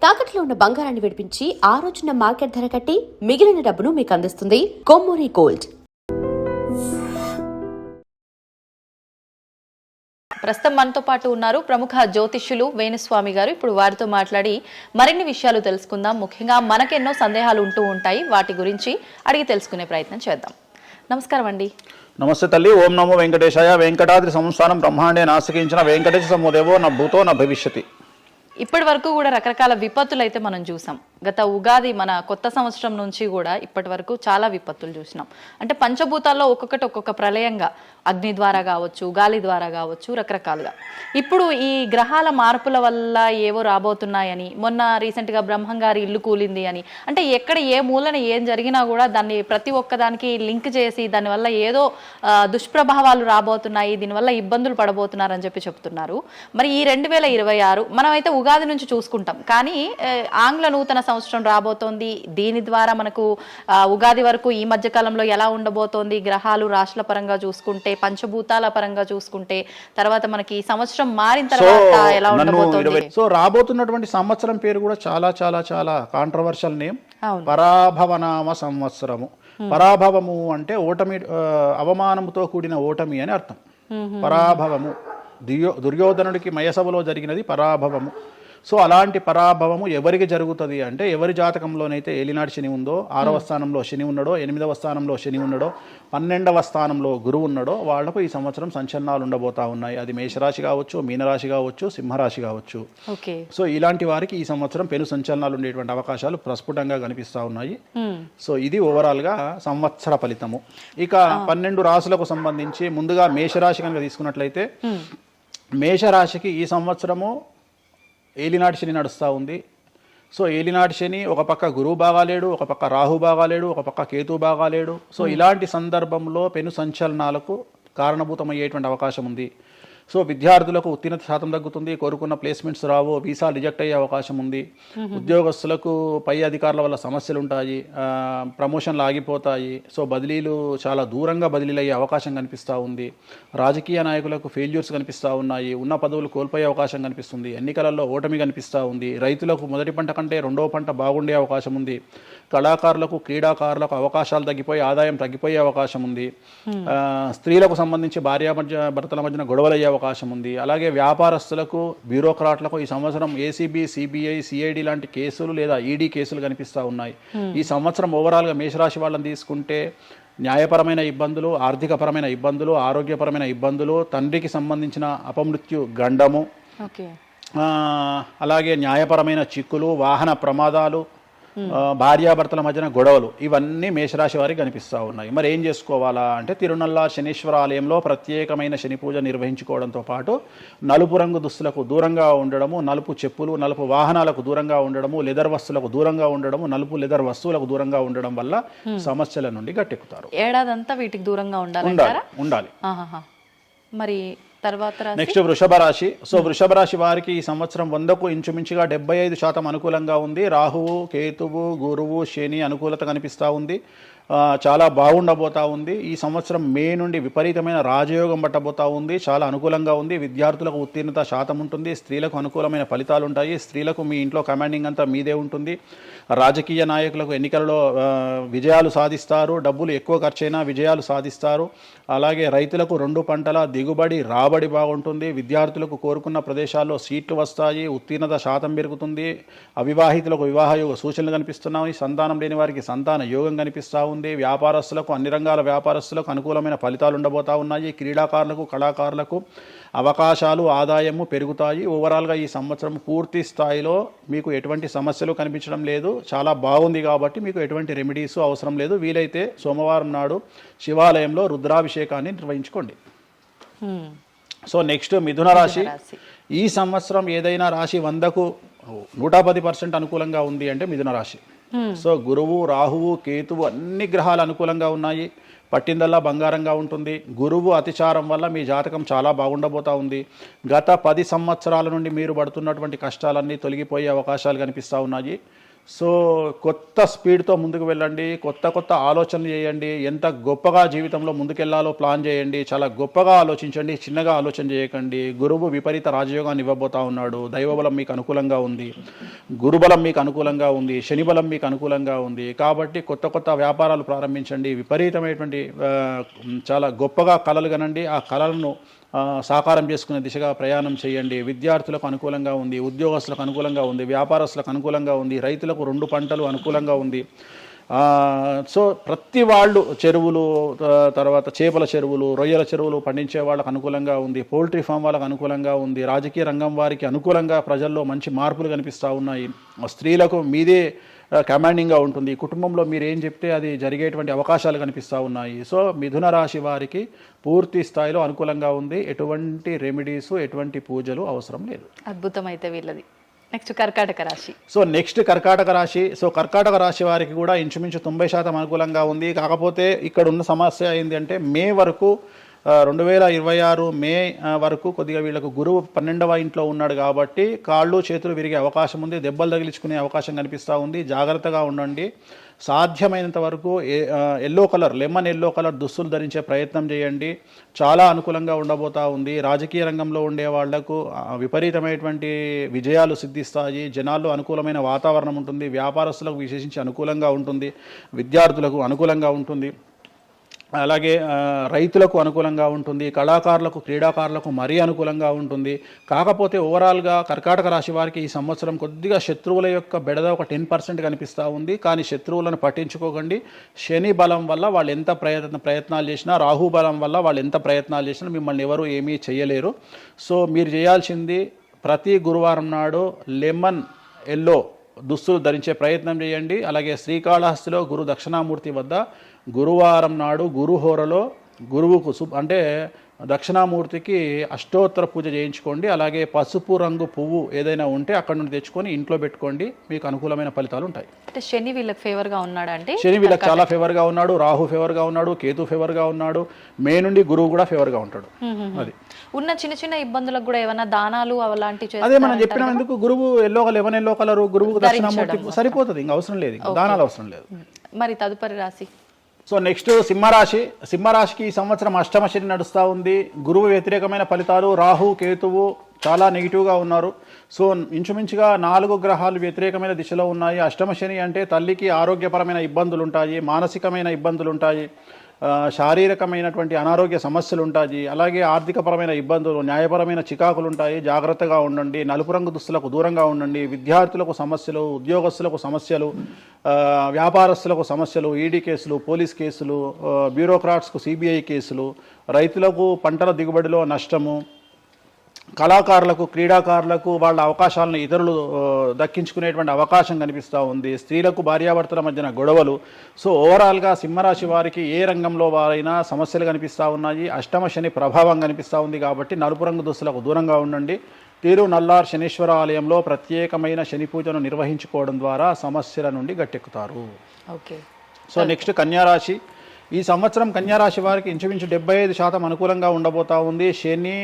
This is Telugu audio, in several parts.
తాకట్లో ఉన్న బంగారాన్ని విడిపించి ఆ రోజున మార్కెట్ ధర కట్టి మిగిలిన డబ్బును మీకు అందిస్తుంది కొమ్మూరి గోల్డ్. ప్రస్తుతం మనతో పాటు ఉన్నారు ప్రముఖ జ్యోతిష్యులు వేణుస్వామి గారు. ఇప్పుడు వారితో మాట్లాడి మరిన్ని విషయాలు తెలుసుకుందాం. ముఖ్యంగా మనకెన్నో సందేహాలు ఉంటూ ఉంటాయి, వాటి గురించి అడిగి తెలుసుకునే ప్రయత్నం చేద్దాం. నమస్కారం అండి. నమస్తే తల్లి. ఓం నమో వెంకటేశాయ. వెంకటాద్రి సంస్థానం బ్రహ్మాండే నాశకించిన వెంకటేశ సమోదేవో నా భూతో నా భవిష్యతి. ఇప్పటి వరకు కూడా రకరకాల విపత్తులు అయితే మనం చూసాం. గత ఉగాది మన కొత్త సంవత్సరం నుంచి కూడా ఇప్పటి వరకు చాలా విపత్తులు చూసినాం. అంటే పంచభూతాల్లో ఒక్కొక్కటి ఒక్కొక్క ప్రళయంగా, అగ్ని ద్వారా కావచ్చు, గాలి ద్వారా కావచ్చు, రకరకాలుగా. ఇప్పుడు ఈ గ్రహాల మార్పుల వల్ల ఏవో రాబోతున్నాయని, మొన్న రీసెంట్గా బ్రహ్మంగారి ఇల్లు కూలింది అని, అంటే ఎక్కడ ఏ మూలన ఏం జరిగినా కూడా దాన్ని ప్రతి ఒక్కదానికి లింక్ చేసి దానివల్ల ఏదో దుష్ప్రభావాలు రాబోతున్నాయి, దీనివల్ల ఇబ్బందులు పడబోతున్నారని చెప్పి చెప్తున్నారు. మరి ఈ 2026 మనమైతే ఉగాది నుంచి చూసుకుంటాం, కానీ ఆంగ్ల నూతన సంవత్సరం రాబోతోంది. దీని ద్వారా మనకు ఉగాది వరకు ఈ మధ్య కాలంలో ఎలా ఉండబోతోంది, గ్రహాలు రాశుల పరంగా చూసుకుంటే, పంచభూతాల పరంగా చూసుకుంటే, తర్వాత మనకి ఈ సంవత్సరం మారిన తర్వాత ఎలా ఉండబోతోంది. సో రాబోతున్నటువంటి సంవత్సరం పేరు కూడా చాలా చాలా చాలా కాంట్రవర్షియల్ నేమ్, పరాభవనామ సంవత్సరము. పరాభవము అంటే ఓటమి, అవమానముతో కూడిన ఓటమి అని అర్థం. పరాభవము దుర్యోధనుడికి మయసభలో జరిగినది పరాభవము. సో అలాంటి పరాభవము ఎవరికి జరుగుతుంది అంటే, ఎవరి జాతకంలోనైతే ఏలినాటి శని ఉందో, 6వ స్థానంలో శని ఉన్నాడో, 8వ స్థానంలో శని ఉన్నాడో, 12వ స్థానంలో గురువు ఉన్నాడో, వాళ్లకు ఈ సంవత్సరం సంచలనాలు ఉండబోతా ఉన్నాయి. అది మేషరాశి కావచ్చు, మీనరాశి కావచ్చు, సింహరాశి కావచ్చు. సో ఇలాంటి వారికి ఈ సంవత్సరం పెను సంచలనాలు ఉండేటువంటి అవకాశాలు ప్రస్ఫుటంగా కనిపిస్తూ ఉన్నాయి. సో ఇది ఓవరాల్గా సంవత్సర ఫలితము. ఇక 12 రాశులకు సంబంధించి ముందుగా మేషరాశి కనుక తీసుకున్నట్లయితే, మేషరాశికి ఈ సంవత్సరము ఏలినాటి శని నడుస్తూ ఉంది. సో ఏలినాటి శని ఒక పక్క గురువు బాగాలేడు, ఒక పక్క రాహు బాగాలేడు, ఒక పక్క కేతు బాగాలేడు. సో ఇలాంటి సందర్భంలో పెను సంచలనాలకు కారణభూతమయ్యేటువంటి అవకాశం ఉంది. సో విద్యార్థులకు ఉత్తీర్ణత శాతం తగ్గుతుంది, కోరుకున్న ప్లేస్మెంట్స్ రావు, వీసా రిజెక్ట్ అయ్యే అవకాశం ఉంది. ఉద్యోగస్తులకు పై అధికారుల వల్ల సమస్యలు ఉంటాయి, ప్రమోషన్లు ఆగిపోతాయి. సో బదిలీలు చాలా దూరంగా బదిలీలు అయ్యే అవకాశం కనిపిస్తూ ఉంది. రాజకీయ నాయకులకు ఫెయిల్యూర్స్ కనిపిస్తూ ఉన్నాయి, ఉన్న పదవులు కోల్పోయే అవకాశం కనిపిస్తుంది, ఎన్నికలలో ఓటమి కనిపిస్తూ ఉంది. రైతులకు మొదటి పంట కంటే రెండవ పంట బాగుండే అవకాశం ఉంది. కళాకారులకు, క్రీడాకారులకు అవకాశాలు తగ్గిపోయి ఆదాయం తగ్గిపోయే అవకాశం ఉంది. స్త్రీలకు సంబంధించి భర్తల మధ్యన గొడవలు అయ్యే అవకాశం ఉంది. అలాగే వ్యాపారస్తులకు, బ్యూరోక్రాట్లకు ఈ సంవత్సరం ఏసీబీ, సిబిఐ, సిఐడి లాంటి కేసులు లేదా ఈడీ కేసులు కనిపిస్తూ ఉన్నాయి. ఈ సంవత్సరం ఓవరాల్గా మేషరాశి వాళ్ళని తీసుకుంటే న్యాయపరమైన ఇబ్బందులు, ఆర్థికపరమైన ఇబ్బందులు, ఆరోగ్యపరమైన ఇబ్బందులు, తండ్రికి సంబంధించిన అపమృత్యు గండము, అలాగే న్యాయపరమైన చిక్కులు, వాహన ప్రమాదాలు, భార్యాభర్తల మధ్యన గొడవలు, ఇవన్నీ మేషరాశి వారికి కనిపిస్తూ ఉన్నాయి. మరి ఏం చేసుకోవాలా అంటే, తిరునల్లా శనీశ్వర ఆలయంలో ప్రత్యేకమైన శని పూజ నిర్వహించుకోవడంతో పాటు నలుపు రంగు దుస్తులకు దూరంగా ఉండడము, నలుపు చెప్పులు, నలుపు వాహనాలకు దూరంగా ఉండడము, లెదర్ వస్తువులకు దూరంగా ఉండడము, నలుపు లెదర్ వస్తువులకు దూరంగా ఉండడం వల్ల సమస్యల నుండి గట్టెక్కుతారు. ఏడాదంతా వీటికి దూరంగా ఉండాలి. మరి తర్వాత నెక్స్ట్ వృషభ రాశి. సో వృషభ రాశి వారికి ఈ సంవత్సరం 100కు ఇంచుమించుగా 75% అనుకూలంగా ఉంది. రాహువు, కేతువు, గురువు, శని అనుకూలత కనిపిస్తూ ఉంది. చాలా బాగుండబోతా ఉంది. ఈ సంవత్సరం మే నుండి విపరీతమైన రాజయోగం పట్టబోతా ఉంది. చాలా అనుకూలంగా ఉంది. విద్యార్థులకు ఉత్తీర్ణత శాతం ఉంటుంది. స్త్రీలకు అనుకూలమైన ఫలితాలు ఉంటాయి. స్త్రీలకు మీ ఇంట్లో కమాండింగ్ అంతా మీదే ఉంటుంది. రాజకీయ నాయకులకు ఎన్నికలలో విజయాలు సాధిస్తారు. డబ్బులు ఎక్కువ ఖర్చైనా విజయాలు సాధిస్తారు. అలాగే రైతులకు 2 పంటల దిగుబడి, రాబడి బాగుంటుంది. విద్యార్థులకు కోరుకున్న ప్రదేశాల్లో సీట్లు వస్తాయి. ఉత్తీర్ణత శాతం పెరుగుతుంది. అవివాహితులకు వివాహ యోగ సూచనలు కనిపిస్తున్నాయి. సంతానం లేని వారికి సంతాన యోగం కనిపిస్తూ ఉంది. వ్యాపారస్తులకు, అన్ని రంగాల వ్యాపారస్తులకు అనుకూలమైన ఫలితాలు ఉండబోతా ఉన్నాయి. క్రీడాకారులకు, కళాకారులకు అవకాశాలు, ఆదాయము పెరుగుతాయి. ఓవరాల్గా ఈ సంవత్సరం పూర్తి స్థాయిలో మీకు ఎటువంటి సమస్యలు కనిపించడం లేదు. చాలా బాగుంది. కాబట్టి మీకు ఎటువంటి రెమెడీస్ అవసరం లేదు. వీలైతే సోమవారం నాడు శివాలయంలో రుద్రాభిషేకాన్ని నిర్వహించుకోండి. సో నెక్స్ట్ మిథున రాశి. ఈ సంవత్సరం ఏదైనా రాశి 100కు 110% అనుకూలంగా ఉంది అంటే మిథున రాశి. సో గురువు, రాహువు, కేతువు అన్ని గ్రహాలు అనుకూలంగా ఉన్నాయి. పట్టిందల్లా బంగారంగా ఉంటుంది. గురువు అతిచారం వల్ల మీ జాతకం చాలా బాగుండబోతా ఉంది. గత 10 సంవత్సరాల నుండి మీరు పడుతున్నటువంటి కష్టాలన్నీ తొలగిపోయే అవకాశాలు కనిపిస్తూ ఉన్నాయి. సో కొత్త స్పీడ్తో ముందుకు వెళ్ళండి, కొత్త ఆలోచనలు చేయండి, ఎంత గొప్పగా జీవితంలో ముందుకెళ్లాలో ప్లాన్ చేయండి, చాలా గొప్పగా ఆలోచించండి, చిన్నగా ఆలోచన చేయకండి. గురువు విపరీత రాజయోగాన్ని ఇవ్వబోతా ఉన్నాడు. దైవబలం మీకు అనుకూలంగా ఉంది, గురుబలం మీకు అనుకూలంగా ఉంది, శనిబలం మీకు అనుకూలంగా ఉంది. కాబట్టి కొత్త వ్యాపారాలు ప్రారంభించండి, విపరీతమైనటువంటి చాలా గొప్పగా కలలు కనండి, ఆ కలలను సాకారం చేసుకునే దిశగా ప్రయాణం చేయండి. విద్యార్థులకు అనుకూలంగా ఉంది, ఉద్యోగస్తులకు అనుకూలంగా ఉంది, వ్యాపారస్తులకు అనుకూలంగా ఉంది, రైతులకు 2 పంటలు అనుకూలంగా ఉంది. సో ప్రతి వాళ్ళు చెరువులు, తర్వాత చేపల చెరువులు, రొయ్యల చెరువులు పండించే వాళ్ళకు అనుకూలంగా ఉంది, పౌల్ట్రీ ఫామ్ వాళ్ళకు అనుకూలంగా ఉంది, రాజకీయ రంగం వారికి అనుకూలంగా ప్రజల్లో మంచి మార్పులు కనిపిస్తూ ఉన్నాయి. స్త్రీలకు మీదే కమాండింగ్గా ఉంటుంది, కుటుంబంలో మీరు ఏం చెప్తే అది జరిగేటువంటి అవకాశాలు కనిపిస్తూ ఉన్నాయి. సో మిథున రాశి వారికి పూర్తి స్థాయిలో అనుకూలంగా ఉంది. ఎటువంటి రెమెడీస్, ఎటువంటి పూజలు అవసరం లేదు. అద్భుతమైతే వీళ్ళది. నెక్స్ట్ కర్కాటక రాశి. సో నెక్స్ట్ కర్కాటక రాశి. సో కర్కాటక రాశి వారికి కూడా ఇంచుమించు 90% అనుకూలంగా ఉంది. కాకపోతే ఇక్కడ ఉన్న సమస్య ఏంటి అంటే మే వరకు 2026 మే వరకు కొద్దిగా వీళ్ళకు గురువు 12వ ఇంట్లో ఉన్నాడు కాబట్టి కాళ్ళు చేతులు విరిగే అవకాశం ఉంది, దెబ్బలు తగిలించుకునే అవకాశం కనిపిస్తూ ఉంది. జాగ్రత్తగా ఉండండి. సాధ్యమైనంత వరకు లెమన్ ఎల్లో కలర్ దుస్తులు ధరించే ప్రయత్నం చేయండి. చాలా అనుకూలంగా ఉండబోతా ఉంది. రాజకీయ రంగంలో ఉండే వాళ్లకు విపరీతమైనటువంటి విజయాలు సిద్ధిస్తాయి. జనాల్లో అనుకూలమైన వాతావరణం ఉంటుంది. వ్యాపారస్తులకు విశేషించి అనుకూలంగా ఉంటుంది. విద్యార్థులకు అనుకూలంగా ఉంటుంది. అలాగే రైతులకు అనుకూలంగా ఉంటుంది. కళాకారులకు, క్రీడాకారులకు మరీ అనుకూలంగా ఉంటుంది. కాకపోతే ఓవరాల్గా కర్కాటక రాశి వారికి ఈ సంవత్సరం కొద్దిగా శత్రువుల యొక్క బెడద ఒక 10% కనిపిస్తూ ఉంది. కానీ శత్రువులను పట్టించుకోకండి. శని బలం వల్ల వాళ్ళు ఎంత ప్రయత్నాలు చేసినా, రాహు బలం వల్ల వాళ్ళు ఎంత ప్రయత్నాలు చేసినా మిమ్మల్ని ఎవరు ఏమీ చేయలేరు. సో మీరు చేయాల్సింది ప్రతి గురువారం నాడు లెమన్ ఎల్లో దుస్తులు ధరించే ప్రయత్నం చేయండి. అలాగే శ్రీకాళహస్తిలో గురు దక్షిణామూర్తి వద్ద గురువారం నాడు గురుహోరలో గురువుకు అంటే దక్షిణామూర్తికి అష్టోత్తర పూజ చేయించుకోండి. అలాగే పసుపు రంగు పువ్వు ఏదైనా ఉంటే అక్కడ నుండి తెచ్చుకొని ఇంట్లో పెట్టుకోండి. మీకు అనుకూలమైన ఫలితాలు ఉంటాయి. అంటే శని వీళ్ళకి ఫేవర్గా ఉన్నాడా? అంటే శని వీళ్ళకి చాలా ఫేవర్గా ఉన్నాడు, రాహు ఫేవర్గా ఉన్నాడు, కేతు ఫేవర్గా ఉన్నాడు, మే నుండి గురువు కూడా ఫేవర్గా ఉంటాడు. అది ఉన్న చిన్న ఇబ్బందులకు కూడా ఏమైనా దానాలు అలాంటివి అదే మనం చెప్పిన ఎందుకు గురువు లెమన్ ఎల్లో కలర్ గురువుకు దక్షిణామూర్తి సరిపోతుంది, ఇంకా అవసరం లేదు, దానాలు అవసరం లేదు. మరి తదుపరి రాశి. సో నెక్స్ట్ సింహరాశి. సింహరాశికి ఈ సంవత్సరం అష్టమ శని నడుస్తూ ఉంది. గురువు వ్యతిరేకమైన ఫలితాలు, రాహు కేతువు చాలా నెగిటివ్గా ఉన్నారు. సో ఇంచుమించుగా 4 గ్రహాలు వ్యతిరేకమైన దిశలో ఉన్నాయి. అష్టమ శని అంటే తల్లికి ఆరోగ్యపరమైన ఇబ్బందులు ఉంటాయి, మానసికమైన ఇబ్బందులు ఉంటాయి, శారీరకమైనటువంటి అనారోగ్య సమస్యలు ఉంటాయి, అలాగే ఆర్థికపరమైన ఇబ్బందులు, న్యాయపరమైన చికాకులు ఉంటాయి. జాగ్రత్తగా ఉండండి. నలుపు రంగు దుస్తులకు దూరంగా ఉండండి. విద్యార్థులకు సమస్యలు, ఉద్యోగస్తులకు సమస్యలు, వ్యాపారస్తులకు సమస్యలు, ఈడీ కేసులు, పోలీస్ కేసులు, బ్యూరోక్రాట్స్కు సిబిఐ కేసులు, రైతులకు పంటల దిగుబడిలో నష్టము, కళాకారులకు, క్రీడాకారులకు వాళ్ళ అవకాశాలను ఇతరులు దక్కించుకునేటువంటి అవకాశం కనిపిస్తూ ఉంది. స్త్రీలకు భార్యాభర్తల మధ్యన గొడవలు. సో ఓవరాల్గా సింహరాశి వారికి ఏ రంగంలో వారైనా సమస్యలు కనిపిస్తూ ఉన్నాయి. అష్టమ శని ప్రభావం కనిపిస్తూ ఉంది కాబట్టి నలుపు రంగు దుస్తులకు దూరంగా ఉండండి. తిరునల్లార్ శనీశ్వర ఆలయంలో ప్రత్యేకమైన శని పూజను నిర్వహించుకోవడం ద్వారా సమస్యల నుండి గట్టెక్కుతారు. ఓకే. సో నెక్స్ట్ కన్యారాశి. ఈ సంవత్సరం కన్యారాశి వారికి ఇంచుమించు 75% అనుకూలంగా ఉండబోతా ఉంది. శని,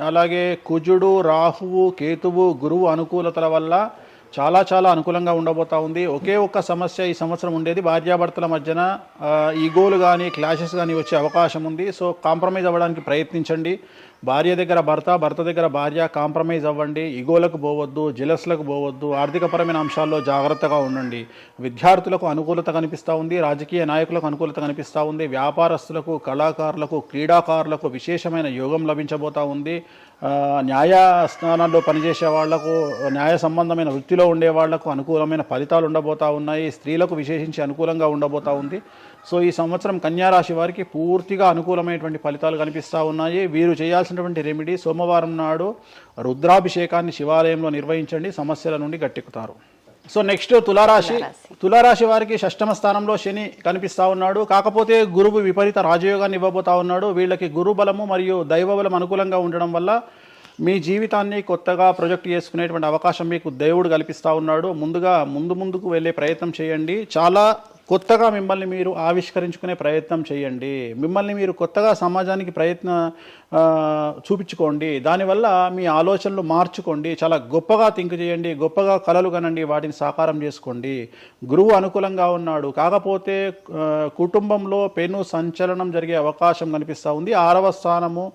అలాగే కుజుడు, రాహువు, కేతువు, గురువు అనుకూలతల వల్ల చాలా అనుకూలంగా ఉండబోతా ఉంది. ఒకే ఒక్క సమస్య ఈ సంవత్సరం ఉండేది, భార్యాభర్తల మధ్యన ఈగోలు కానీ క్లాషెస్ కానీ వచ్చే అవకాశం ఉంది. సో కాంప్రమైజ్ అవ్వడానికి ప్రయత్నించండి. భార్య దగ్గర భర్త, భర్త దగ్గర భార్య, కాంప్రమైజ్ అవ్వండి. ఈగోలకు పోవద్దు, జెలస్లకు పోవద్దు. ఆర్థికపరమైన అంశాల్లో జాగ్రత్తగా ఉండండి. విద్యార్థులకు అనుకూలత కనిపిస్తూ ఉంది, రాజకీయ నాయకులకు అనుకూలత కనిపిస్తూ ఉంది, వ్యాపారస్తులకు, కళాకారులకు, క్రీడాకారులకు విశేషమైన యోగం లభించబోతూ ఉంది. న్యాయస్థానాల్లో పనిచేసే వాళ్లకు, న్యాయ సంబంధమైన వృత్తిలో ఉండే వాళ్లకు అనుకూలమైన ఫలితాలు ఉండబోతూ ఉన్నాయి. స్త్రీలకు విశేషించి అనుకూలంగా ఉండబోతూ ఉంది. సో ఈ సంవత్సరం కన్యారాశి వారికి పూర్తిగా అనుకూలమైనటువంటి ఫలితాలు కనిపిస్తూ ఉన్నాయి. వీరు చేయాల్సినటువంటి రెమెడీ, సోమవారం నాడు రుద్రాభిషేకాన్ని శివాలయంలో నిర్వహించండి, సమస్యల నుండి గట్టెక్కుతారు. సో నెక్స్ట్ తులారాశి. తులారాశి వారికి షష్టమ స్థానంలో శని కనిపిస్తూ ఉన్నాడు. కాకపోతే గురువు విపరీత రాజయోగాన్ని ఇవ్వబోతా ఉన్నాడు. వీళ్ళకి గురు బలము మరియు దైవ బలం అనుకూలంగా ఉండడం వల్ల మీ జీవితాన్ని కొత్తగా ప్రొజెక్ట్ చేసుకునేటువంటి అవకాశం మీకు దేవుడు కల్పిస్తూ ఉన్నాడు. ముందుకు వెళ్ళే ప్రయత్నం చేయండి. చాలా కొత్తగా మిమ్మల్ని మీరు ఆవిష్కరించుకునే ప్రయత్నం చేయండి. మిమ్మల్ని మీరు కొత్తగా సమాజానికి చూపించుకోండి. దానివల్ల మీ ఆలోచనలు మార్చుకోండి. చాలా గొప్పగా థింక్ చేయండి, గొప్పగా కలలు కనండి, వాటిని సాకారం చేసుకోండి. గురువు అనుకూలంగా ఉన్నాడు, కాకపోతే కుటుంబంలో పెను సంచలనం జరిగే అవకాశం కనిపిస్తూ ఉంది. 6వ స్థానము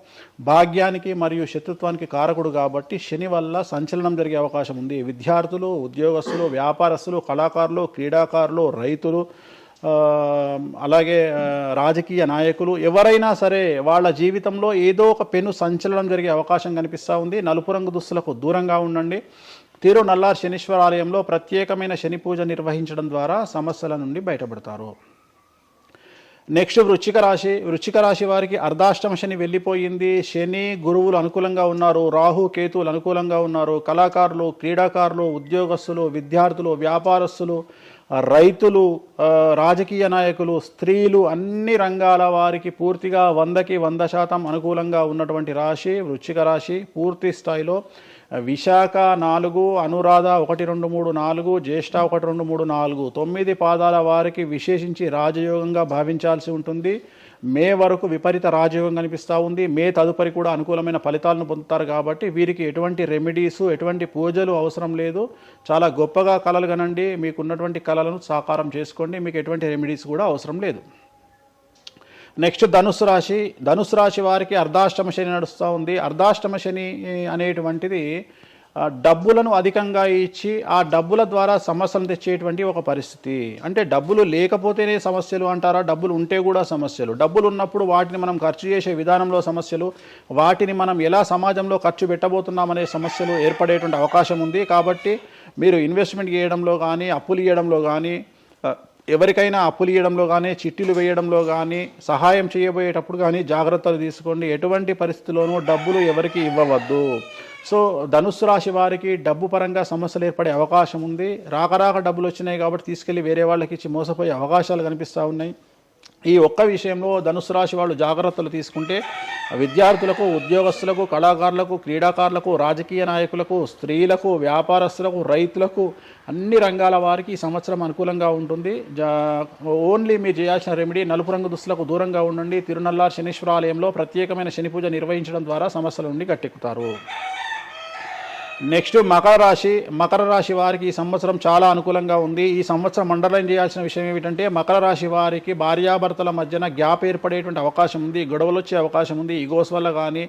భాగ్యానికి మరియు శత్రుత్వానికి కారకుడు కాబట్టి శని వల్ల సంచలనం జరిగే అవకాశం ఉంది. విద్యార్థులు, ఉద్యోగస్తులు, వ్యాపారస్తులు, కళాకారులు, క్రీడాకారులు, రైతులు, అలాగే రాజకీయ నాయకులు ఎవరైనా సరే వాళ్ళ జీవితంలో ఏదో ఒక పెను సంచలనం జరిగే అవకాశం కనిపిస్తూ ఉంది. నలుపు రంగు దుస్తులకు దూరంగా ఉండండి. తిరునల్లార్ శనీశ్వర ఆలయంలో ప్రత్యేకమైన శని పూజ నిర్వహించడం ద్వారా సమస్యల నుండి బయటపడతారు. నెక్స్ట్ వృశ్చిక రాశి వారికి అర్ధాష్టమ శని వెళ్ళిపోయింది. శని గురువులు అనుకూలంగా ఉన్నారు, రాహు కేతువులు అనుకూలంగా ఉన్నారు. కళాకారులు, క్రీడాకారులు, ఉద్యోగస్తులు, విద్యార్థులు, వ్యాపారస్తులు, రైతులు, రాజకీయ నాయకులు, స్త్రీలు, అన్ని రంగాల వారికి పూర్తిగా 100కి 100% అనుకూలంగా ఉన్నటువంటి రాశి వృశ్చిక రాశి. పూర్తి స్థాయిలో విశాఖ 4, అనురాధ 1, 2, 3, 4, జ్యేష్ఠ 1, 2, 3, 4, 9 పాదాల వారికి విశేషించి రాజయోగంగా భావించాల్సి ఉంటుంది. మే వరకు విపరీత రాజయోగం కనిపిస్తూ ఉంది. మే తదుపరి కూడా అనుకూలమైన ఫలితాలను పొందుతారు కాబట్టి వీరికి ఎటువంటి రెమెడీసు, ఎటువంటి పూజలు అవసరం లేదు. చాలా గొప్పగా కళలు కనండి, మీకున్నటువంటి కళలను సాకారం చేసుకోండి, మీకు ఎటువంటి రెమెడీస్ కూడా అవసరం లేదు. నెక్స్ట్ ధనుసు రాశి వారికి అర్ధాష్టమ శని నడుస్తూ ఉంది. అర్ధాష్టమ శని అనేటువంటిది డబ్బులను అధికంగా ఇచ్చి ఆ డబ్బుల ద్వారా సమస్యలు తెచ్చేటువంటి ఒక పరిస్థితి. అంటే డబ్బులు లేకపోతేనే సమస్యలు అంటారా? డబ్బులు ఉంటే కూడా సమస్యలు. డబ్బులు ఉన్నప్పుడు వాటిని మనం ఖర్చు చేసే విధానంలో సమస్యలు, వాటిని మనం ఎలా సమాజంలో ఖర్చు పెట్టబోతున్నామనే సమస్యలు ఏర్పడేటువంటి అవకాశం ఉంది. కాబట్టి మీరు ఇన్వెస్ట్మెంట్ చేయడంలో కానీ, అప్పులు ఇవ్వడంలో కానీ, ఎవరికైనా అప్పులు ఇవ్వడంలో కానీ, చిట్టీలు వేయడంలో కానీ, సహాయం చేయబోయేటప్పుడు కానీ జాగ్రత్తలు తీసుకోండి. ఎటువంటి పరిస్థితుల్లోనూ డబ్బులు ఎవరికి ఇవ్వవద్దు. సో ధనుస్సు రాశి వారికి డబ్బు పరంగా సమస్యలు ఏర్పడే అవకాశం ఉంది. రాక డబ్బులు వచ్చినాయి కాబట్టి తీసుకెళ్ళి వేరే వాళ్ళకి ఇచ్చి మోసపోయే అవకాశాలు కనిపిస్తూ ఉన్నాయి. ఈ ఒక్క విషయంలో ధనుసు రాశి వాళ్ళు జాగ్రత్తలు తీసుకుంటే విద్యార్థులకు, ఉద్యోగస్తులకు, కళాకారులకు, క్రీడాకారులకు, రాజకీయ నాయకులకు, స్త్రీలకు, వ్యాపారస్తులకు, రైతులకు, అన్ని రంగాల వారికి ఈ సంవత్సరం అనుకూలంగా ఉంటుంది. ఓన్లీ మీరు చేయాల్సిన రెమెడీ నలుపు రంగు దుస్తులకు దూరంగా ఉండండి. తిరునల్లార్ శనీశ్వర ఆలయంలో ప్రత్యేకమైన శని పూజ నిర్వహించడం ద్వారా సమస్యల నుండి గట్టెక్కుతారు. నెక్స్ట్ మకర రాశి వారికి ఈ సంవత్సరం చాలా అనుకూలంగా ఉంది. ఈ సంవత్సరం అండర్లైన్ చేయాల్సిన విషయం ఏమిటంటే మకర రాశి వారికి భార్యాభర్తల మధ్యన గ్యాప్ ఏర్పడేటువంటి అవకాశం ఉంది. గొడవలు వచ్చే అవకాశం ఉంది. ఈగోస్ వల్ల కానీ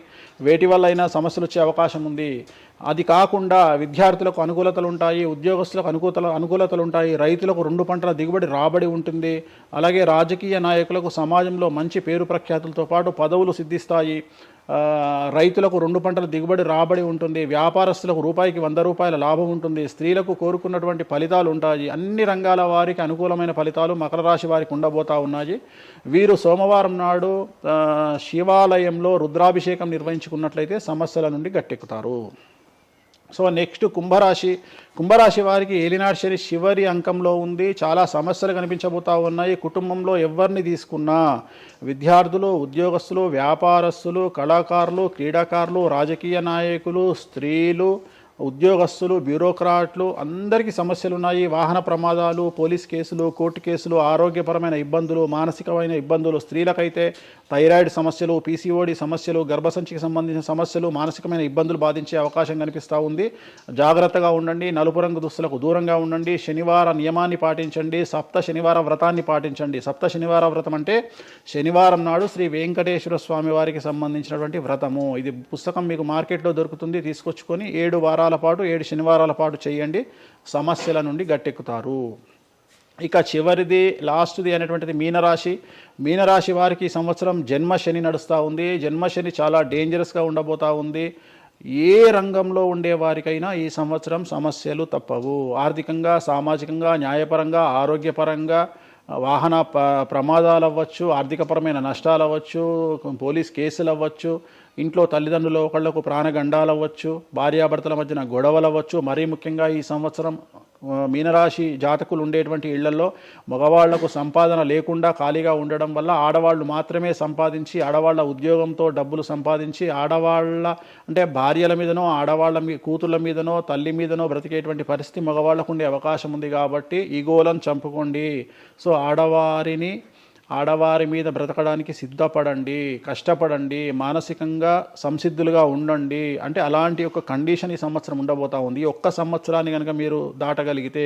వేటి వల్ల అయినా సమస్యలు వచ్చే అవకాశం ఉంది. అది కాకుండా విద్యార్థులకు అనుకూలతలు ఉంటాయి, ఉద్యోగస్తులకు అనుకూలతలు ఉంటాయి, రైతులకు 2 పంటల దిగుబడి రాబడి ఉంటుంది. అలాగే రాజకీయ నాయకులకు సమాజంలో మంచి పేరు ప్రఖ్యాతులతో పాటు పదవులు సిద్ధిస్తాయి. రైతులకు 2 పంటల దిగుబడి రాబడి ఉంటుంది. వ్యాపారస్తులకు రూపాయికి 100 రూపాయల లాభం ఉంటుంది. స్త్రీలకు కోరుకున్నటువంటి ఫలితాలు ఉంటాయి. అన్ని రంగాల వారికి అనుకూలమైన ఫలితాలు మకర రాశి వారికి ఉండబోతా ఉన్నాయి. వీరు సోమవారం నాడు శివాలయంలో రుద్రాభిషేకం నిర్వహించుకున్నట్లయితే సమస్యల నుండి గట్టెక్కుతారు. సో నెక్స్ట్ కుంభరాశి వారికి ఏలినాడు శని చివరి అంకంలో ఉంది. చాలా సమస్యలు కనిపించబోతా ఉన్నాయి. కుటుంబంలో ఎవరిని తీసుకున్నా విద్యార్థులు, ఉద్యోగస్తులు, వ్యాపారస్తులు, కళాకారులు, క్రీడాకారులు, రాజకీయ నాయకులు, స్త్రీలు, ఉద్యోగస్తులు, బ్యూరోక్రాట్లు అందరికీ సమస్యలు ఉన్నాయి. వాహన ప్రమాదాలు, పోలీస్ కేసులు, కోర్టు కేసులు, ఆరోగ్యపరమైన ఇబ్బందులు, మానసికమైన ఇబ్బందులు, స్త్రీలకైతే థైరాయిడ్ సమస్యలు, పీసీఓడి సమస్యలు, గర్భసంచికి సంబంధించిన సమస్యలు, మానసికమైన ఇబ్బందులు బాధించే అవకాశం కనిపిస్తూ ఉంది. జాగ్రత్తగా ఉండండి. నలుపు రంగు దుస్తులకు దూరంగా ఉండండి. శనివార నియమాన్ని పాటించండి. సప్త శనివార వ్రతాన్ని పాటించండి. సప్త శనివార వ్రతం అంటే శనివారం నాడు శ్రీ వెంకటేశ్వర స్వామి వారికి సంబంధించినటువంటి వ్రతము. ఇది పుస్తకం మీకు మార్కెట్లో దొరుకుతుంది, తీసుకొచ్చుకొని 7 వారాల పాటు 7 శనివారాల పాటు చేయండి. సమస్యల నుండి గట్టెక్కుతారు. ఇక చివరిది లాస్ట్ది అనేటువంటిది మీనరాశి వారికి ఈ సంవత్సరం జన్మశని నడుస్తూ ఉంది. జన్మశని చాలా డేంజరస్గా ఉండబోతూ ఉంది. ఏ రంగంలో ఉండే వారికైనా ఈ సంవత్సరం సమస్యలు తప్పవు. ఆర్థికంగా, సామాజికంగా, న్యాయపరంగా, ఆరోగ్యపరంగా, వాహన ప్రమాదాలు అవ్వచ్చు, ఆర్థికపరమైన నష్టాలు అవ్వచ్చు, పోలీస్ కేసులు అవ్వచ్చు, ఇంట్లో తల్లిదండ్రులు ఒకళ్లకు ప్రాణగండాలు అవ్వచ్చు, భార్యాభర్తల మధ్యన గొడవలు అవ్వచ్చు. మరీ ముఖ్యంగా ఈ సంవత్సరం మీనరాశి జాతకులు ఉండేటువంటి ఇళ్లలో మగవాళ్లకు సంపాదన లేకుండా ఖాళీగా ఉండడం వల్ల ఆడవాళ్ళు మాత్రమే సంపాదించి ఆడవాళ్ళ ఉద్యోగంతో డబ్బులు సంపాదించి ఆడవాళ్ళ అంటే భార్యల మీదనో ఆడవాళ్ళ కూతుళ్ళ మీదనో తల్లి మీదనో బ్రతికేటువంటి పరిస్థితి మగవాళ్ళకు ఉండే అవకాశం ఉంది కాబట్టి ఈగోలను చంపుకోండి. సో ఆడవారి మీద బ్రతకడానికి సిద్ధపడండి, కష్టపడండి, మానసికంగా సంసిద్ధులుగా ఉండండి. అంటే అలాంటి ఒక కండిషన్ ఈ సంవత్సరం ఉండబోతా ఉంది. ఈ ఒక్క సంవత్సరాన్ని కనుక మీరు దాటగలిగితే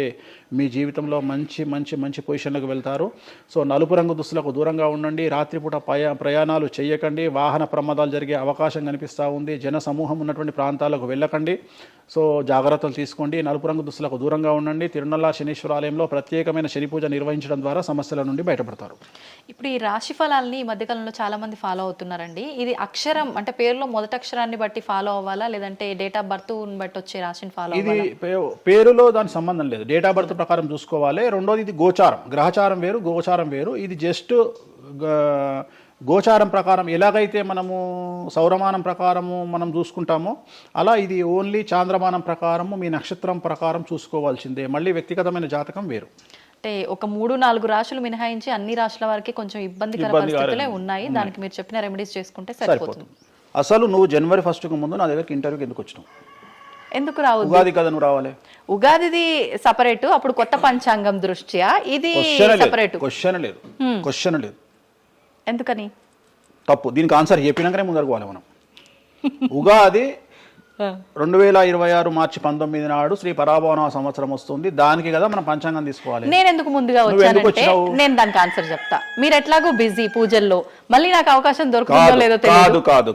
మీ జీవితంలో మంచి మంచి మంచి పొజిషన్లకు వెళ్తారు. సో నలుపు రంగు దుస్తులకు దూరంగా ఉండండి, రాత్రిపూట ప్రయాణాలు చేయకండి, వాహన ప్రమాదాలు జరిగే అవకాశం కనిపిస్తూ ఉంది, జన సమూహం ఉన్నటువంటి ప్రాంతాలకు వెళ్ళకండి. సో జాగ్రత్తలు తీసుకోండి, నలుపు రంగు దుస్తులకు దూరంగా ఉండండి. తిరునల్లా శనీశ్వర ఆలయంలో ప్రత్యేకమైన శని పూజ నిర్వహించడం ద్వారా సమస్యల నుండి బయటపడతారు. ఇప్పుడు ఈ రాశి ఫలాల్ని ఈ మధ్యకాలంలో చాలా మంది ఫాలో అవుతున్నారండి. ఇది అక్షరం అంటే పేరులో మొదటి అక్షరాన్ని బట్టి ఫాలో అవ్వాలా, లేదంటే డేట్ ఆఫ్ బర్త్ బట్టి వచ్చే రాశిని ఫాలో ఇది పేరులో దాని సంబంధం లేదు, డేట్ ఆఫ్ బర్త్ ప్రకారం చూసుకోవాలి. రెండోది ఇది గోచారం, గ్రహచారం వేరు, గోచారం వేరు. ఇది జస్ట్ గోచారం ప్రకారం ఎలాగైతే మనము సౌరమానం ప్రకారము మనం చూసుకుంటామో అలా ఇది ఓన్లీ చాంద్రమానం ప్రకారము మీ నక్షత్రం ప్రకారం చూసుకోవాల్సిందే. మళ్ళీ వ్యక్తిగతమైన జాతకం వేరు. అంటే ఒక 3-4 రాశులు మినహాయించి అన్ని రాశుల వారికి కొంచెం ఇబ్బందికర పరిస్థితులే ఉన్నాయి. దానికి మీరు చెప్పిన రెమెడీస్ చేసుకుంటే సరిపోతుంది. అసలు నువ్వు జనవరి 1కు ముందు నా దగ్గరికి ఇంటర్వ్యూకి ఎందుకు వచ్చినావు? ఎందుకు రావద్దు? ఉగాది కదా నువ్వు రావాలి. ఉగాదిది సపరేట్, అప్పుడు కొత్త పంచాంగం దృష్ట్యా ఇది సపరేట్. క్వశ్చన్ లేదు. ఎందుకని? తప్పు. దీనికి ఆన్సర్ చెప్పినాకనే ముందరకు పోవాలి మనం. ఉగాది 2026 మార్చి 19 నాడు శ్రీ పరాభవన సంవత్సరం వస్తుంది. దానికి కదా మనం పంచాంగం తీసుకోవాలి. నేను ఎందుకు ముందుగా వచ్చానంటే నేను దానికి ఆన్సర్ చెప్తా. మీరు ఎట్లాగో బిజీ పూజల్లో, మళ్ళీ నాకు అవకాశం దొరుకుతుందో లేదో తెలియదు. కాదు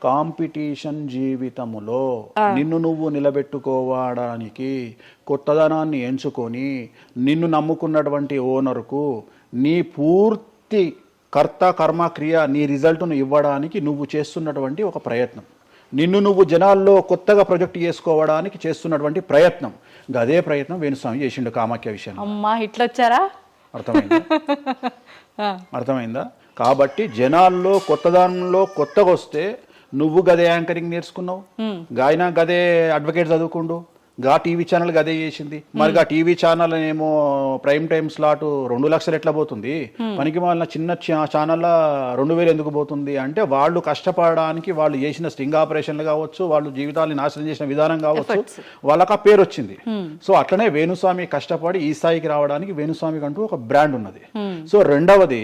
కాంపిటీషన్ జీవితములో నిన్ను నువ్వు నిలబెట్టుకోవడానికి కొత్తదనాన్ని ఎంచుకొని నిన్ను నమ్ముకున్నటువంటి ఓనర్కు నీ పూర్తి కర్త కర్మ క్రియ నీ రిజల్ట్ను ఇవ్వడానికి నువ్వు చేస్తున్నటువంటి ఒక ప్రయత్నం, నిన్ను నువ్వు జనాల్లో కొత్తగా ప్రొజెక్ట్ చేసుకోవడానికి చేస్తున్నటువంటి ప్రయత్నం. అదే ప్రయత్నం వేణుస్వామి చేసిండు కామాఖ్య విషయం. అమ్మా ఇట్లొచ్చారా? అర్థమైందా? కాబట్టి జనాల్లో కొత్తదానంలో కొత్తగా వస్తే నువ్వు గదే యాంకరింగ్ నేర్చుకున్నావు, గాయన గదే అడ్వకేట్ చదువుకుండు, గా టీవీ ఛానల్ గదే చేసింది. మరి గా టీవీ ఛానల్ ఏమో ప్రైమ్ టైమ్ స్లాట్ 2 లక్షలు ఎట్లా పోతుంది? పనికి వాళ్ళ చిన్న ఛానల్ 2000 ఎందుకు పోతుంది అంటే వాళ్ళు కష్టపడడానికి వాళ్ళు చేసిన స్టింగ్ ఆపరేషన్లు కావచ్చు, వాళ్ళు జీవితాన్ని నాశనం చేసిన విధానం కావచ్చు, వాళ్ళకి ఆ పేరు వచ్చింది. సో అట్లనే వేణుస్వామి కష్టపడి ఈ స్థాయికి రావడానికి వేణుస్వామికి అంటూ ఒక బ్రాండ్ ఉన్నది. సో రెండవది,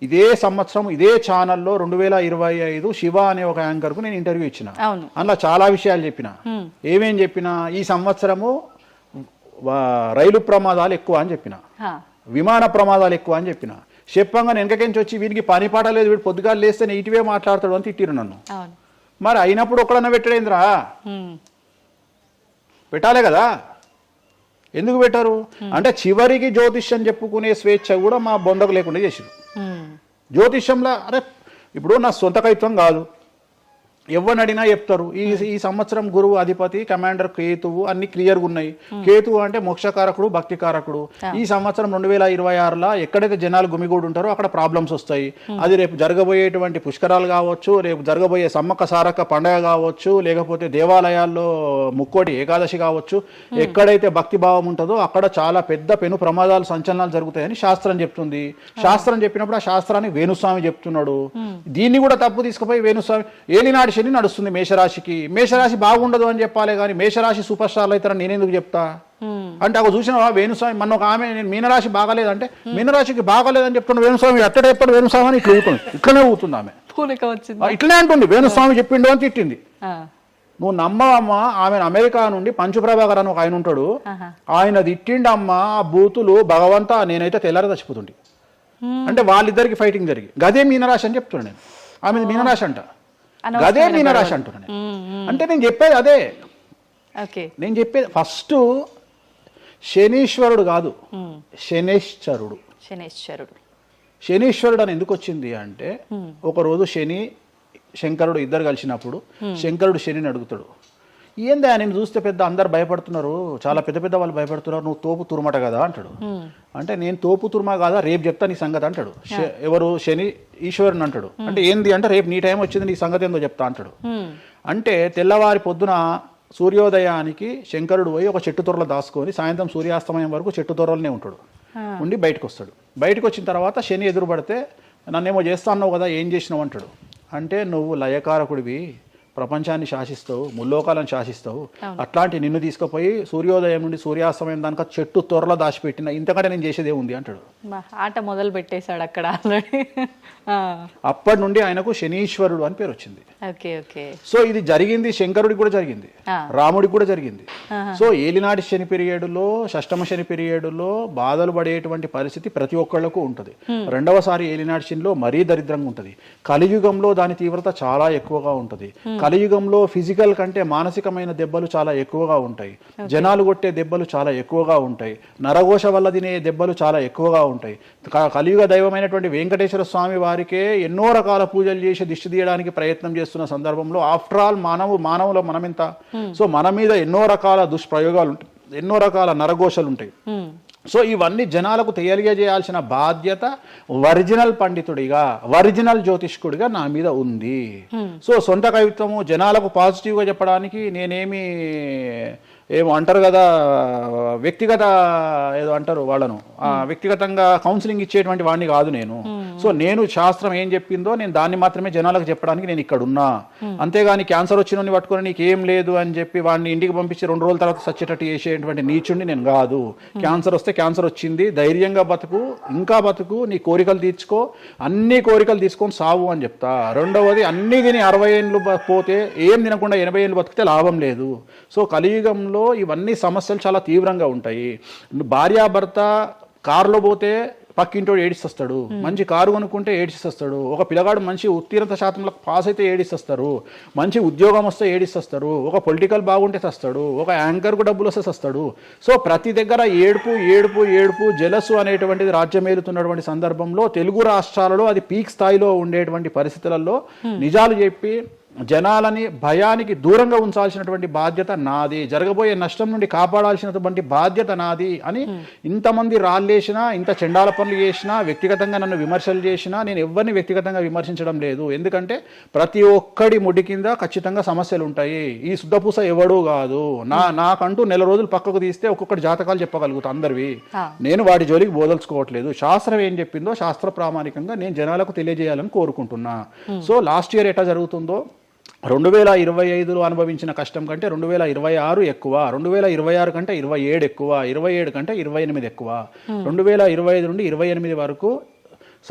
ఇదే సంవత్సరం ఇదే ఛానల్లో 2025 శివ అనే ఒక యాంకర్ కు నేను ఇంటర్వ్యూ ఇచ్చిన. అందులో చాలా విషయాలు చెప్పిన. ఏమేం చెప్పినా, ఈ సంవత్సరము రైలు ప్రమాదాలు ఎక్కువ అని చెప్పిన, విమాన ప్రమాదాలు ఎక్కువ అని చెప్పిన. చెప్పంగా వెనకకించి వచ్చి వీడికి పని పాట లేదు, వీడు పొద్దుగాలు లేస్తే ఇటువే మాట్లాడతాడు అని తిట్టిరు నన్ను. మరి అయినప్పుడు ఒక్కడన్నా పెట్టడేంద్రా? పెట్టాలే కదా. ఎందుకు పెట్టారు అంటే చివరికి జ్యోతిష్యం చెప్పుకునే స్వేచ్ఛ కూడా మా బొందకు లేకుండా చేసిరు. జ్యోతిష్యంలో అరే ఇప్పుడు నా సొంత కవిత్వం కాదు, ఎవరిని అడిగినా చెప్తారు. ఈ సంవత్సరం గురువు అధిపతి కమాండర్ కేతువు అన్ని క్లియర్గా ఉన్నాయి. కేతువు అంటే మోక్షకారకుడు, భక్తికారకుడు. ఈ సంవత్సరం 2026లో ఎక్కడైతే జనాలు గుమిగూడు ఉంటారో అక్కడ ప్రాబ్లమ్స్ వస్తాయి. అది రేపు జరగబోయేటువంటి పుష్కరాలు కావచ్చు, రేపు జరగబోయే సమ్మక్క సారక్క పండగ కావచ్చు, లేకపోతే దేవాలయాల్లో ముక్కోటి ఏకాదశి కావచ్చు, ఎక్కడైతే భక్తి భావం ఉంటుందో అక్కడ చాలా పెద్ద పెను ప్రమాదాలు సంచలనాలు జరుగుతాయని శాస్త్రం చెప్తుంది. శాస్త్రం చెప్పినప్పుడు ఆ శాస్త్రాన్ని వేణుస్వామి చెప్తున్నాడు. దీన్ని కూడా తప్పు తీసుకుపోయి వేణుస్వామి ఏలినాడు శని నడుస్తుంది మేషరాశికి, మేషరాశి బాగుండదు అని చెప్పాలి కానీ మేషరాశి సూపర్ స్టార్లు అవుతారని నేనెందుకు చెప్తా అంటే, అక్కడ చూసిన వేణుస్వామి మన ఒక ఆమె నేను మీనరాశి బాగలేదంటే మీనరాశికి బాగలేదని చెప్తున్నా వేణుస్వామి ఎక్కడ ఎప్పుడు వేణుస్వామి అని ఇట్లా ఊతుంది, ఇట్లనే ఊతుంది ఆమె, ఇట్లనే అంటుంది వేణుస్వామి చెప్పిండు అని తిట్టింది. నువ్వు నమ్మవమ్మా, ఆమె అమెరికా నుండి పంచుప్రభాకర్ అని ఒక ఆయన ఉంటాడు, ఆయన తిట్టిండమ్మా ఆ బూతులు భగవంతా, నేనైతే తెల్లారి చచ్చిపోతుండే. అంటే వాళ్ళిద్దరికి ఫైటింగ్ జరిగి గదే మీనరాశి అని చెప్తున్నాను నేను. ఆమె మీనరాశి అంట, గదే మీనరాశి అంటున్నాను. అంటే నేను చెప్పేది అదే. నేను చెప్పేది ఫస్ట్ శనీశ్వరుడు కాదు, శనేశ్వరుడు. శనీశ్వరుడు అని ఎందుకు వచ్చింది అంటే, ఒకరోజు శని శంకరుడు ఇద్దరు కలిసినప్పుడు శంకరుడు శనిని అడుగుతాడు, ఏందా నేను చూస్తే పెద్ద అందరు భయపడుతున్నారు, చాలా పెద్ద పెద్ద వాళ్ళు భయపడుతున్నారు, నువ్వు తోపు తురుమట కదా అంటాడు. అంటే నేను తోపు తురుమా కాదా, రేపు చెప్తా నీ సంగతి అంటాడు. ఎవరు శని ఈశ్వరుని అంటాడు. అంటే ఏంది అంటే రేపు నీ టైం వచ్చింది నీ సంగతి ఏందో చెప్తా అంటాడు. అంటే తెల్లవారి పొద్దున సూర్యోదయానికి శంకరుడు పోయి ఒక చెట్టు తొర్రలో దాచుకొని సాయంత్రం సూర్యాస్తమయం వరకు చెట్టు తొర్రలోనే ఉంటాడు, ఉండి బయటకు వస్తాడు. బయటకు వచ్చిన తర్వాత శని ఎదురు పడితే నన్నేమో చేస్తా అన్నావు కదా, ఏం చేసినావు అంటాడు. అంటే నువ్వు లయకారకుడివి, ప్రపంచాన్ని శాసిస్తావు, ముల్లోకాలను శాసిస్తావు, అట్లాంటి నిన్ను తీసుకుపోయి సూర్యోదయం నుండి సూర్యాస్తమయం దానిక చెట్టు త్వరలో దాచిపెట్టిన, ఇంతకంటే నేను చేసేదే ఉంది అంటాడు. ఆట మొదలు పెట్టేశాడు అక్కడ ఆల్రెడీ. అప్పటి నుండి ఆయనకు శనీశ్వరుడు అని పేరు వచ్చింది. Okay okay. సో ఇది జరిగింది శంకరుడికి కూడా జరిగింది, రాముడికి కూడా జరిగింది. సో ఏలినాటి శని పీరియడ్లో, షష్టమ శని పీరియడ్లో బాధలు పడేటువంటి పరిస్థితి ప్రతి ఒక్కళ్లకు ఉంటుంది. రెండవసారి ఏలినాటి శనిలో మరీ దరిద్రంగా ఉంటుంది. కలియుగంలో దాని తీవ్రత చాలా ఎక్కువగా ఉంటుంది. కలియుగంలో ఫిజికల్ కంటే మానసికమైన దెబ్బలు చాలా ఎక్కువగా ఉంటాయి. జనాలు కొట్టే దెబ్బలు చాలా ఎక్కువగా ఉంటాయి. నరఘోష వల్ల తినే దెబ్బలు చాలా ఎక్కువగా ఉంటాయి. కలియుగ దైవమైనటువంటి వెంకటేశ్వర స్వామి వారికే ఎన్నో రకాల పూజలు చేసి దిష్టి తీయడానికి ప్రయత్నం చేస్తున్న సందర్భంలో ఆఫ్టర్ ఆల్ మానవుల మనమెంత. సో మన మీద ఎన్నో రకాల దుష్ప్రయోగాలు ఉంటాయి, ఎన్నో రకాల నరఘోషలు ఉంటాయి. సో ఇవన్నీ జనాలకు తెలియజేయాల్సిన బాధ్యత ఒరిజినల్ పండితుడిగా, ఒరిజినల్ జ్యోతిష్కుడిగా నా మీద ఉంది. సో సొంత కవిత్వము జనాలకు పాజిటివ్గా చెప్పడానికి నేనేమి ఏమో అంటారు కదా, వ్యక్తిగత ఏదో అంటారు వాళ్ళను, వ్యక్తిగతంగా కౌన్సిలింగ్ ఇచ్చేటువంటి వాడిని కాదు నేను. సో నేను శాస్త్రం ఏం చెప్పిందో నేను దాన్ని మాత్రమే జనాలకు చెప్పడానికి నేను ఇక్కడ ఉన్నా. అంతేగాని క్యాన్సర్ వచ్చిన పట్టుకొని నీకు ఏం లేదు అని చెప్పి వాడిని ఇంటికి పంపించి 2 రోజుల తర్వాత సచ్చేటట్టు చేసేటువంటి నీచుడిని నేను కాదు. క్యాన్సర్ వస్తే క్యాన్సర్ వచ్చింది, ధైర్యంగా బతుకు, ఇంకా బతుకు, నీ కోరికలు తీర్చుకో, అన్ని కోరికలు తీసుకొని సావు అని చెప్తా. రెండవది, అన్ని తిని 60 ఏళ్ళు పోతే ఏం తినకుండా 80 ఏళ్ళు బతికితే లాభం లేదు. సో కలియుగంలో ఇవన్నీ సమస్యలు చాలా తీవ్రంగా ఉంటాయి. భార్యాభర్త కారులో పోతే పక్కింటోడు ఏడిస్తొస్తాడు, మంచి కారు కొనుక్కుంటే ఏడిస్తొస్తాడు, ఒక పిల్లగాడు మంచి ఉత్తీర్ణత శాతంలో పాస్ అయితే ఏడిస్తొస్తారు, మంచి ఉద్యోగం వస్తే ఏడిస్తొస్తారు, ఒక పొలిటికల్ బాగుంటే తెస్తాడు, ఒక యాంకర్కు డబ్బులు వస్తే తెస్తాడు. సో ప్రతి దగ్గర ఏడుపు ఏడుపు ఏడుపు, జలసు అనేటువంటిది రాజ్యమేలుతున్నటువంటి సందర్భంలో తెలుగు రాష్ట్రాలలో అది పీక్ స్థాయిలో ఉండేటువంటి పరిస్థితులలో నిజాలు చెప్పి జనాలని భయానికి దూరంగా ఉంచాల్సినటువంటి బాధ్యత నాది, జరగబోయే నష్టం నుండి కాపాడాల్సినటువంటి బాధ్యత నాది అని ఇంతమంది రాళ్ళేసినా, ఇంత చెండాల పనులు చేసినా, వ్యక్తిగతంగా నన్ను విమర్శలు చేసినా నేను ఎవరిని వ్యక్తిగతంగా విమర్శించడం లేదు. ఎందుకంటే ప్రతి ఒక్కడి ముడి కింద ఖచ్చితంగా సమస్యలు ఉంటాయి. ఈ శుద్ధపూస ఎవడూ కాదు. నాకంటూ నెల రోజులు పక్కకు తీస్తే ఒక్కొక్కటి జాతకాలు చెప్పగలుగుతా అందరివి. నేను వాటి జోలికి బోదలుచుకోవట్లేదు. శాస్త్రం ఏం చెప్పిందో శాస్త్ర ప్రామాణికంగా నేను జనాలకు తెలియజేయాలని కోరుకుంటున్నా. సో లాస్ట్ ఇయర్ ఎట్లా జరుగుతుందో 2025లో అనుభవించిన కష్టం కంటే 2026 ఎక్కువ, 2026 కంటే 27 ఎక్కువ, 27 కంటే 28 ఎక్కువ. 2025 నుండి 28 వరకు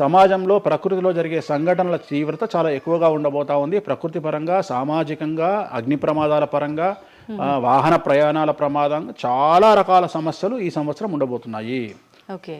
సమాజంలో ప్రకృతిలో జరిగే సంఘటనల తీవ్రత చాలా ఎక్కువగా ఉండబోతా ఉంది. ప్రకృతి పరంగా, సామాజికంగా, అగ్ని ప్రమాదాల పరంగా, వాహన ప్రయాణాల ప్రమాదంగా చాలా రకాల సమస్యలు ఈ సంవత్సరం ఉండబోతున్నాయి. ఓకే.